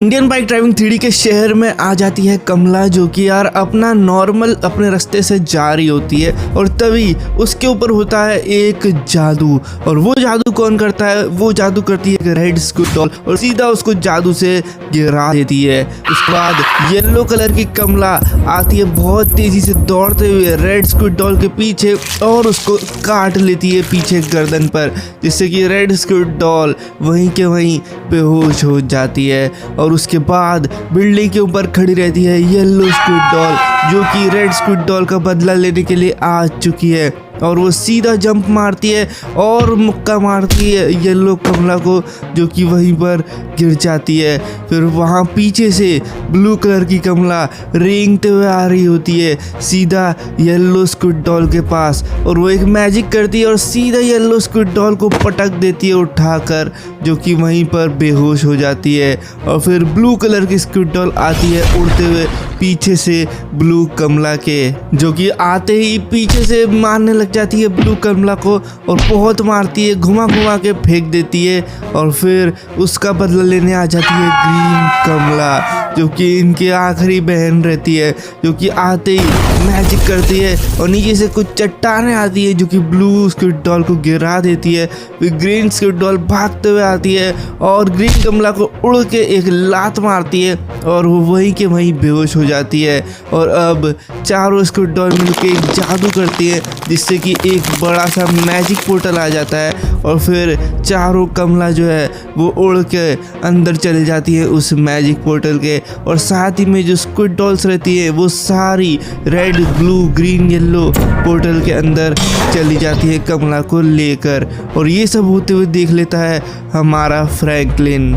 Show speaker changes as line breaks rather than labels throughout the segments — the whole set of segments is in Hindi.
इंडियन बाइक ड्राइविंग 3D के शहर में आ जाती है कमला, जो कि यार अपना नॉर्मल अपने रास्ते से जा रही होती है और तभी उसके ऊपर होता है एक जादू। और वो जादू कौन करता है? वो जादू करती है एक रेड स्कूट डॉल और सीधा उसको जादू से गिरा देती है। उसके बाद येलो कलर की कमला आती है बहुत तेजी से दौड़ते हुए रेड स्कूट डॉल के पीछे और उसको काट लेती है पीछे गर्दन पर, जिससे कि रेड स्कूट डॉल वहीं के वहीं बेहोश हो जाती है। और उसके बाद बिल्डिंग के ऊपर खड़ी रहती है येलो स्कूट डॉल, जो कि रेड स्कूट डॉल का बदला लेने के लिए आ चुकी है। और वो सीधा जंप मारती है और मुक्का मारती है येलो कमला को, जो कि वहीं पर गिर जाती है। फिर वहाँ पीछे से ब्लू कलर की कमला रेंगते हुए आ रही होती है सीधा येलो स्कूट डॉल के पास, और वो एक मैजिक करती है और सीधा येलो स्कूट डॉल को पटक देती है उठाकर, जो कि वहीं पर बेहोश हो जाती है। और फिर ब्लू कलर की स्कूट डॉल आती है उड़ते हुए पीछे से ब्लू कमला के, जो कि आते ही पीछे से मारने लग जाती है ब्लू कमला को और बहुत मारती है, घुमा घुमा के फेंक देती है। और फिर उसका बदला लेने आ जाती है ग्रीन कमला, जो कि इनकी आखिरी बहन रहती है, जो कि आते ही मैजिक करती है और नीचे से कुछ चट्टानें आती है जो कि ब्लू स्कूट डॉल को गिरा देती है। फिर ग्रीन स्कूट डॉल भागते हुए आती है और ग्रीन कमला को उड़ के एक लात मारती है और वो वहीं के वहीं बेहोश हो जाती है। और अब चारों स्कूट डॉल मिलकर जादू करती है, जिससे कि एक बड़ा सा मैजिक पोर्टल आ जाता है और फिर चारों कमला जो है वो उड़ के अंदर चली जाती है उस मैजिक पोर्टल के। और साथ ही में जो स्क्विड डॉल्स रहती है वो सारी red blue green yellow portal के अंदर चली जाती है कमला को लेकर। और ये सब होते हुए देख लेता है हमारा फ्रैंकलिन।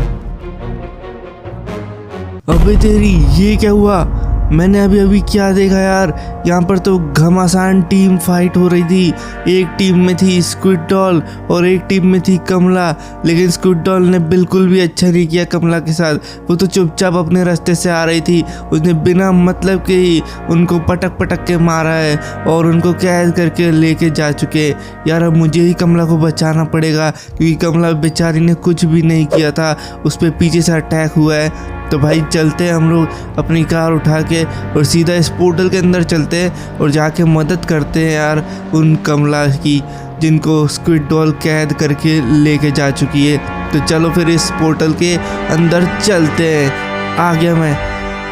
अबे तेरी, ये क्या हुआ? मैंने अभी क्या देखा यार, यहाँ पर तो घमासान टीम फाइट हो रही थी। एक टीम में थी स्क्विड डॉल और एक टीम में थी कमला, लेकिन स्क्विड डॉल ने बिल्कुल भी अच्छा नहीं किया कमला के साथ। वो तो चुपचाप अपने रास्ते से आ रही थी, उसने बिना मतलब के ही उनको पटक पटक के मारा है और उनको कैद करके लेके जा चुके। यार अब मुझे ही कमला को बचाना पड़ेगा, क्योंकि कमला बेचारी ने कुछ भी नहीं किया था, उस पर पीछे से अटैक हुआ है। तो भाई चलते हैं हम लोग अपनी कार उठा के और सीधा इस पोर्टल के अंदर चलते हैं और जाके मदद करते हैं यार उन कमला की, जिनको स्क्विड डॉल कैद करके लेके जा चुकी है। तो चलो फिर इस पोर्टल के अंदर चलते हैं। आ गया मैं,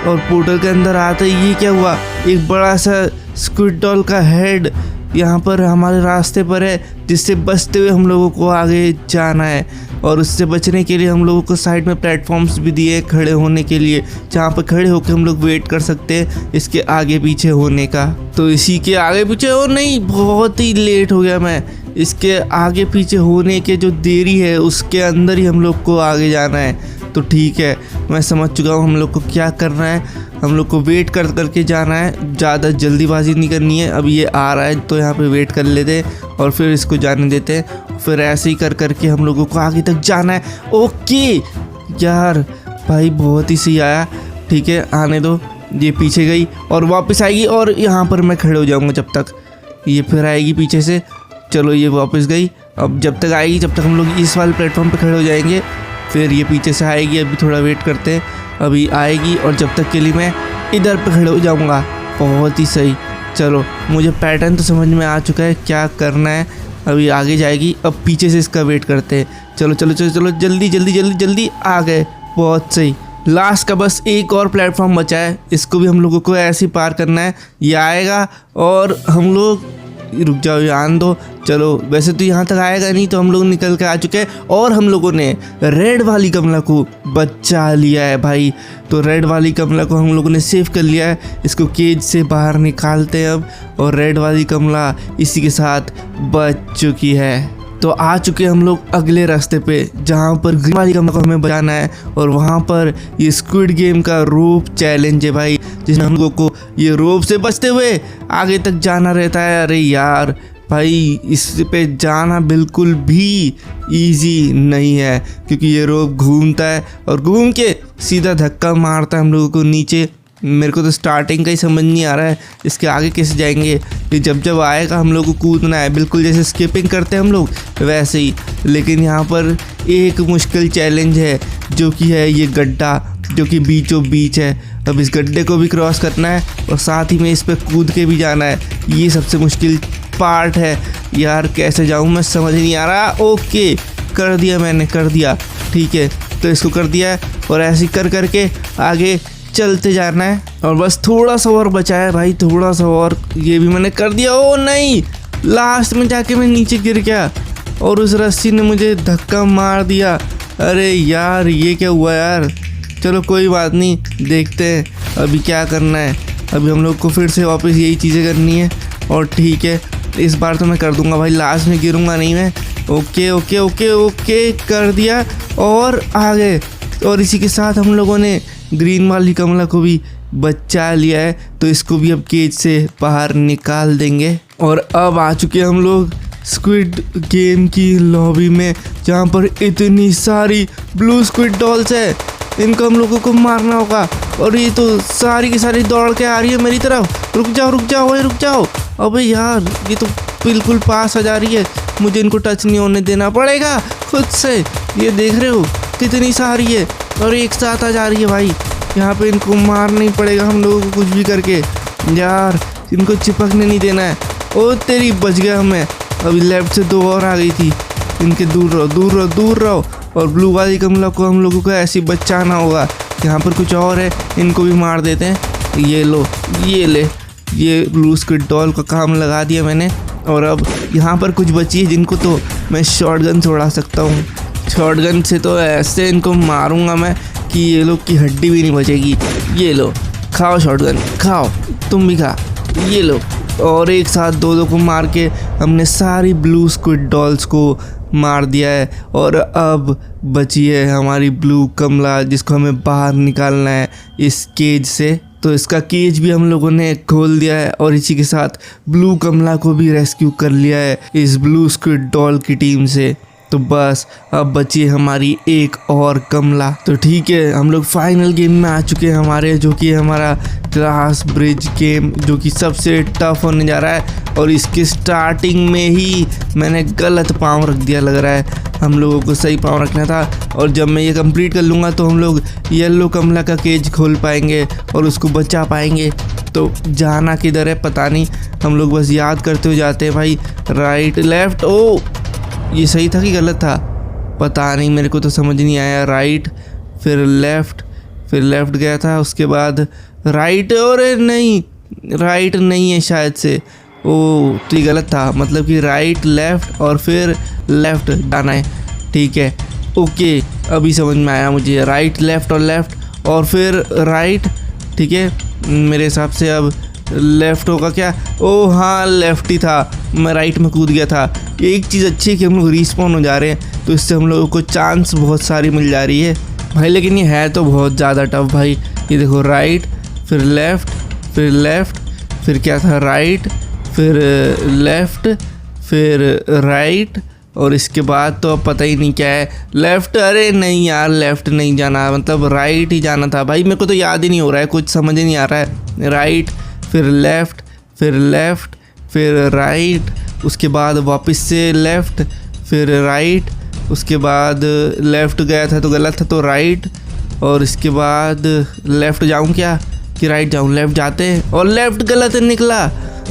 और पोर्टल के अंदर आते ही ये क्या हुआ, एक बड़ा सा स्क्विड डॉल का हेड यहाँ पर हमारे रास्ते पर है, जिससे बचते हुए हम लोगों को आगे जाना है। और उससे बचने के लिए हम लोगों को साइड में प्लेटफॉर्म्स भी दिए खड़े होने के लिए, जहाँ पर खड़े होकर हम लोग वेट कर सकते हैं इसके आगे पीछे होने का। तो इसी के आगे पीछे, और नहीं बहुत ही लेट हो गया मैं, इसके आगे पीछे होने के जो देरी है उसके अंदर ही हम लोग को आगे जाना है। तो ठीक है, मैं समझ चुका हूँ हम लोग को क्या करना है। हम लोग को वेट कर करके जाना है, ज़्यादा जल्दीबाजी नहीं करनी है। अभी ये आ रहा है तो यहाँ पे वेट कर लेते हैं और फिर इसको जाने देते हैं। फिर ऐसे ही कर करके हम लोगों को आगे तक जाना है। ओके यार भाई, बहुत ही सही आया। ठीक है, आने दो। ये पीछे गई और वापस आएगी और यहाँ पर मैं खड़े हो जाऊँगा जब तक ये फिर आएगी पीछे से। चलो ये वापस गई, अब जब तक आएगी जब तक हम लोग इस वाले प्लेटफॉर्म पे खड़े हो जाएंगे। फिर ये पीछे से आएगी, अभी थोड़ा वेट करते हैं, अभी आएगी और जब तक के लिए मैं इधर पे खड़े हो जाऊंगा। बहुत ही सही। चलो मुझे पैटर्न तो समझ में आ चुका है क्या करना है। अभी आगे जाएगी, अब पीछे से इसका वेट करते हैं। चलो चलो चलो चलो, जल्दी जल्दी जल्दी जल्दी, आ गए। बहुत सही। लास्ट का बस एक और प्लेटफॉर्म बचा है, इसको भी हम लोगों को ऐसे ही पार करना है। ये आएगा और हम लोग, रुक जाओ ये आन दो। चलो वैसे तो यहाँ तक आएगा नहीं, तो हम लोग निकल के आ चुके हैं और हम लोगों ने रेड वाली कमला को बचा लिया है भाई। तो रेड वाली कमला को हम लोगों ने सेव कर लिया है, इसको केज से बाहर निकालते हैं अब, और रेड वाली कमला इसी के साथ बच चुकी है। तो आ चुके हम लोग अगले रास्ते पे, जहाँ पर ग्रीन वाली कमला को हमें बचाना है। और वहाँ पर ये स्क्विड गेम का रोप चैलेंज है भाई, जिसमें हम लोगों को ये रोप से बचते हुए आगे तक जाना रहता है। अरे यार भाई, इस पे जाना बिल्कुल भी इजी नहीं है, क्योंकि ये रोप घूमता है और घूम के सीधा धक्का मारता है हम लोगों को नीचे, मेरे को तो स्टार्टिंग का ही समझ नहीं आ रहा है, इसके आगे कैसे जाएंगे। ये जब जब आएगा हम लोग को कूदना है, बिल्कुल जैसे स्किपिंग करते हैं हम लोग वैसे ही। लेकिन यहाँ पर एक मुश्किल चैलेंज है जो कि है ये गड्ढा जो कि बीचों बीच है। अब इस गड्ढे को भी क्रॉस करना है और साथ ही में इस पर कूद के भी जाना है। ये सबसे मुश्किल पार्ट है यार, कैसे जाऊँ मैं समझ नहीं आ रहा। ओके कर दिया मैंने, कर दिया, ठीक है। तो इसको कर दिया है और ऐसे कर करके आगे चलते जाना है और बस थोड़ा सा और बचा है भाई, थोड़ा सा और। ये भी मैंने कर दिया। ओ नहीं, लास्ट में जाके मैं नीचे गिर गया और उस रस्सी ने मुझे धक्का मार दिया। अरे यार ये क्या हुआ यार। चलो कोई बात नहीं, देखते हैं अभी क्या करना है। अभी हम लोग को फिर से वापस यही चीज़ें करनी है और ठीक है इस बार तो मैं कर दूंगा भाई, लास्ट में गिरूंगा नहीं मैं। ओके ओके ओके ओके कर दिया और आ गए। और इसी के साथ हम लोगों ने ग्रीन वाली कमला को भी बचा लिया है, तो इसको भी अब केज से बाहर निकाल देंगे। और अब आ चुके हम लोग स्क्विड गेम की लॉबी में, जहाँ पर इतनी सारी ब्लू स्क्विड डॉल्स है। इनको हम लोगों को मारना होगा और ये तो सारी की सारी दौड़ के आ रही है मेरी तरफ। रुक जाओ रुक जाओ रुक जाओ। अबे यार ये तो बिल्कुल पास आ जा रही है, मुझे इनको टच नहीं होने देना पड़ेगा खुद से। ये देख रहे हो कितनी सारी है और एक साथ आ जा रही है भाई। यहाँ पे इनको मारना ही पड़ेगा हम लोगों को कुछ भी करके यार, इनको चिपकने नहीं देना है। ओ तेरी बच गया मैं। अभी लेफ्ट से 2 और आ गई थी, इनके दूर रहो दूर रहो दूर रहो। और ब्लू वाली कमला को हम लोगों को ऐसे ही बचाना होगा। यहाँ पर कुछ और है, इनको भी मार देते हैं। ये लो ये ले, ये ब्लू स्क्विड डॉल का काम लगा दिया मैंने। और अब यहाँ पर कुछ बची है जिनको तो मैं शॉटगन से उड़ा सकता हूँ। शॉटगन से तो ऐसे इनको मारूंगा मैं कि ये लोग की हड्डी भी नहीं बचेगी। ये लो खाओ शॉटगन, खाओ तुम भी खा, ये लो। और एक साथ 2-2 को मार के हमने सारी ब्लू स्क्विड डॉल्स को मार दिया है। और अब बची है हमारी ब्लू कमला, जिसको हमें बाहर निकालना है इस केज से। तो इसका केज भी हम लोगों ने खोल दिया है और इसी के साथ ब्लू कमला को भी रेस्क्यू कर लिया है इस ब्लू स्क्विड डॉल की टीम से। तो बस अब बची हमारी एक और कमला। तो ठीक है हम लोग फाइनल गेम में आ चुके हैं हमारे, जो कि हमारा ग्लास ब्रिज गेम, जो कि सबसे टफ होने जा रहा है। और इसके स्टार्टिंग में ही मैंने गलत पाँव रख दिया लग रहा है, हम लोगों को सही पाँव रखना था। और जब मैं ये कंप्लीट कर लूँगा तो हम लोग येलो कमला का केज खोल पाएंगे और उसको बचा पाएंगे। तो जाना किधर है पता नहीं, हम लोग बस याद करते हुए जाते हैं भाई। राइट लेफ्ट, ओ ये सही था कि गलत था पता नहीं, मेरे को तो समझ नहीं आया। राइट फिर लेफ़्ट गया था, उसके बाद राइट। और नहीं राइट नहीं है शायद से, ओ तो ये गलत था। मतलब कि राइट लेफ़्ट और फिर लेफ़्ट जाना है, ठीक है ओके अभी समझ में आया मुझे। राइट लेफ़्ट और लेफ़्ट और फिर राइट, ठीक है मेरे हिसाब से अब लेफ़्ट होगा क्या। ओ हाँ लेफ़्ट ही था, मैं राइट में कूद गया था। एक चीज़ अच्छी है कि हम लोग रिस्पॉन हो जा रहे हैं, तो इससे हम लोगों को चांस बहुत सारी मिल जा रही है भाई। लेकिन ये है तो बहुत ज़्यादा टफ भाई। ये देखो राइट फिर लेफ़्ट फिर क्या था, राइट फिर लेफ़्ट फिर राइट और इसके बाद तो अब पता ही नहीं क्या है। लेफ़्ट, अरे नहीं यार लेफ़्ट नहीं जाना, मतलब राइट ही जाना था भाई। मेरे को तो याद ही नहीं हो रहा है, कुछ समझ ही नहीं आ रहा है। राइट फिर लेफ़्ट फिर राइट, उसके बाद वापस से लेफ़्ट फिर राइट, उसके बाद लेफ़्ट गया था तो गलत था तो राइट, और इसके बाद लेफ़्ट जाऊं क्या कि राइट जाऊं। लेफ़्ट जाते हैं और लेफ़्ट गलत निकला,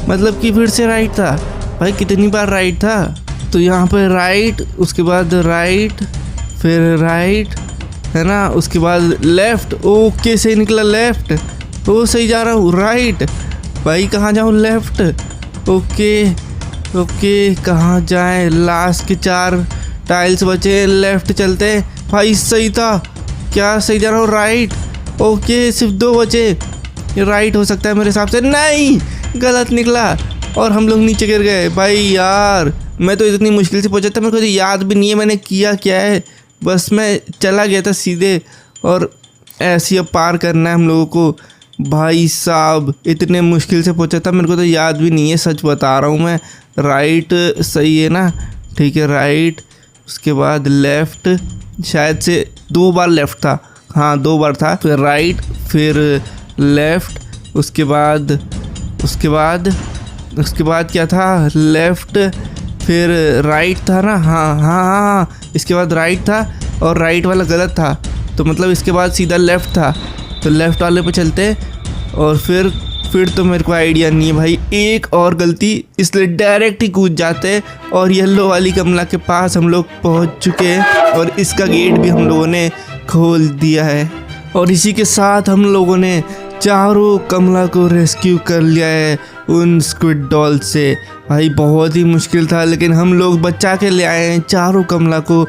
मतलब कि फिर से राइट था भाई। कितनी बार राइट था। तो यहाँ पर राइट, उसके बाद राइट फिर राइट है ना, उसके बाद लेफ़्ट। ओके सही निकला लेफ़्ट, ओ सही जा रहा हूँ। राइट भाई कहाँ जाऊँ, लेफ़्ट। ओके कहाँ जाए, लास्ट के 4 टाइल्स बचे, लेफ़्ट चलते भाई। सही था क्या, सही जा रहा हूँ। राइट ओके सिर्फ 2 बचे, ये राइट हो सकता है मेरे हिसाब से। नहीं गलत निकला और हम लोग नीचे गिर गए भाई। यार मैं तो इतनी मुश्किल से पहुंचा था, मेरे को तो याद भी नहीं है मैंने किया क्या है, बस मैं चला गया था सीधे। और ऐसे अब पार करना है हम लोगों को भाई साहब। इतने मुश्किल से पहुंचा था, मेरे को तो याद भी नहीं है, सच बता रहा हूँ मैं। राइट सही है ना, ठीक है राइट, उसके बाद लेफ़्ट, शायद से 2 बार लेफ़्ट था, हाँ 2 बार था। फिर राइट फिर लेफ्ट, उसके बाद क्या था, लेफ्ट, फिर राइट था ना, हाँ, इसके बाद राइट था और राइट वाला गलत था, तो मतलब इसके बाद सीधा लेफ्ट था, तो लेफ्ट वाले पे चलते। और फिर तो मेरे को आइडिया नहीं है भाई, एक और गलती, इसलिए डायरेक्ट ही कूद जाते और येलो वाली कमला के पास हम लोग पहुंच चुके हैं और इसका गेट भी हम लोगों ने खोल दिया है। और इसी के साथ हम लोगों ने चारों कमला को रेस्क्यू कर लिया है उन स्क्विड डॉल से। भाई बहुत ही मुश्किल था, लेकिन हम लोग बचा के ले आए हैं चारों कमला को।